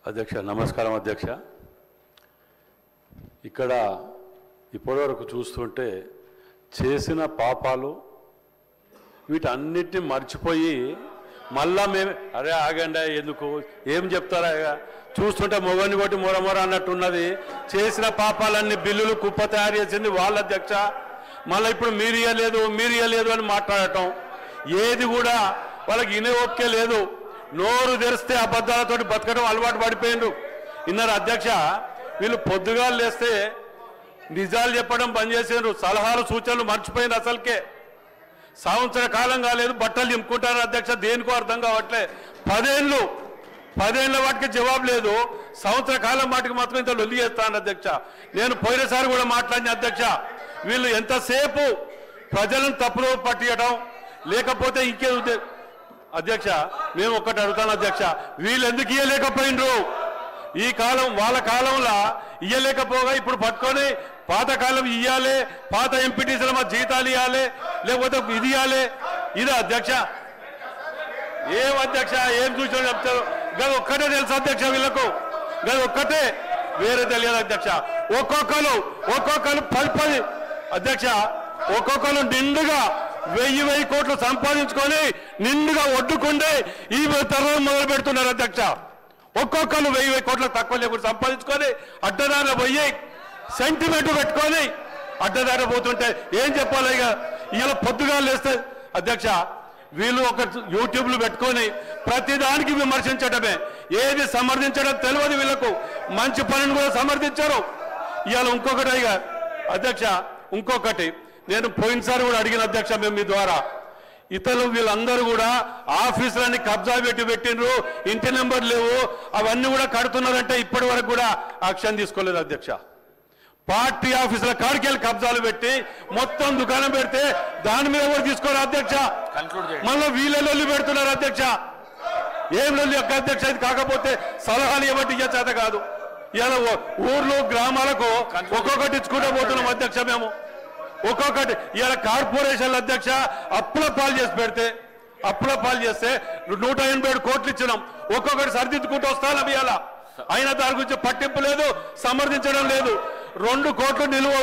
అధ్యక్ష నమస్కారం అధ్యక్ష. ఇక్కడ ఇప్పటివరకు చూస్తుంటే చేసిన పాపాలు వీటన్నిటిని మర్చిపోయి మళ్ళా మేము అరే ఆగండి ఎందుకు ఏం చెప్తారా చూస్తుంటే మొగని కొట్టి మొరమొర అన్నట్టున్నది. చేసిన పాపాలన్నీ బిల్లులు కుప్ప తయారు చేసింది వాళ్ళ అధ్యక్ష. మళ్ళీ ఇప్పుడు మీరు ఇయ్యలేదు అని మాట్లాడటం ఏది కూడా వాళ్ళకి ఇనే ఓకే లేదు. నోరు తెరిస్తే అబద్ధాలతోటి బతకడం అలవాటు పడిపోయిండ్రు. ఇన్నారు అధ్యక్ష, వీళ్ళు పొద్దుగా లేస్తే నిజాలు చెప్పడం బంద్ చేసిండ్రు, సలహాలు సూచనలు మర్చిపోయింది. అసలుకే సంవత్సర కాలం కాలేదు బట్టలు దింపుకుంటారు అధ్యక్ష. దేనికో అర్థం కావట్లే. 10 ఏళ్ళ వాటికి జవాబు లేదు, సంవత్సర కాలం వాటికి మాత్రం ఇంత లొల్లి చేస్తాను అధ్యక్ష. నేను పోయినసారి కూడా మాట్లాడిన అధ్యక్ష, వీళ్ళు ఎంతసేపు ప్రజలను తప్పులో పట్టియడం లేకపోతే ఇంకే అధ్యక్ష. మేము ఒక్కటి అడుగుతాను అధ్యక్ష, వీళ్ళు ఎందుకు ఇయ్యలేకపోయినరు? ఈ కాలం వాళ్ళ కాలంలో ఇయ్యలేకపోగా ఇప్పుడు పట్టుకొని పాతకాలం ఇయ్యాలి, పాత ఎంపీటీసీల మా జీతాలు ఇవ్వాలి, లేకపోతే ఇది ఇవ్వాలి. ఇది అధ్యక్ష ఏం అధ్యక్ష ఏం చూసాడు చెప్తారు. గది ఒక్కటే తెలుసు అధ్యక్ష, వీళ్ళకు గది ఒక్కటే, వేరే తెలియదు అధ్యక్ష. ఒక్కొక్కరు 10 అధ్యక్ష, ఒక్కొక్కరు నిండుగా 1000 కోట్లు సంపాదించుకొని నిండుగా ఒడ్డుకుండే ఈ తరం మొదలు పెడుతున్నారు అధ్యక్ష. ఒక్కొక్కరు 1000 కోట్లకు తక్కువ లేకుండా సంపాదించుకొని అడ్డదారిలో పోయి సెంటిమెంట్ పెట్టుకొని అడ్డదారి పోతుంటే ఏం చెప్పాలి? ఇక ఇలా పొద్దుగా లేస్తే అధ్యక్ష వీళ్ళు ఒక యూట్యూబ్లు పెట్టుకొని ప్రతిదానికి విమర్శించడమే, ఏది సమర్థించడం తెలియదు వీళ్ళకు. మంచి పనిని కూడా సమర్థించారు. ఇవాళ ఇంకొకటి ఇక అధ్యక్ష, ఇంకొకటి నేను పోయినసారి కూడా అడిగిన అధ్యక్ష, మేము మీ ద్వారా ఇతరులు వీళ్ళందరూ కూడా ఆఫీసులన్నీ కబ్జా పెట్టిండ్రు, ఇంటి నెంబర్ లేవు, అవన్నీ కూడా కడుతున్నారంటే ఇప్పటి వరకు కూడా యాక్షన్ తీసుకోలేదు అధ్యక్ష. పార్టీ ఆఫీసుల కాడికెళ్ళి కబ్జాలు పెట్టి మొత్తం దుకాణం పెడితే దాని మీద కూడా తీసుకోరు అధ్యక్ష. మళ్ళీ వీళ్ళ లొల్లి పెడుతున్నారు అధ్యక్ష. ఏం లొల్లి యొక్క అధ్యక్ష? ఇది కాకపోతే సలహాలు ఇవ్వటి చేత కాదు. ఇలా ఊర్లు గ్రామాలకు ఒక్కొక్కటి ఇచ్చుకుంటూ పోతున్నాం అధ్యక్ష. మేము ఒక్కొక్కటి ఇలా కార్పొరేషన్ల అధ్యక్ష అప్పుల పాలు చేసి పెడితే అప్పుల పాలు చేస్తే 187 కోట్లు ఇచ్చినాం. ఒక్కొక్కటి సరిదిద్దుకుంటూ వస్తాను ఇవాళ. అయినా దాని గురించి పట్టింపు లేదు, సమర్థించడం లేదు. 2 కోట్లు నిలువ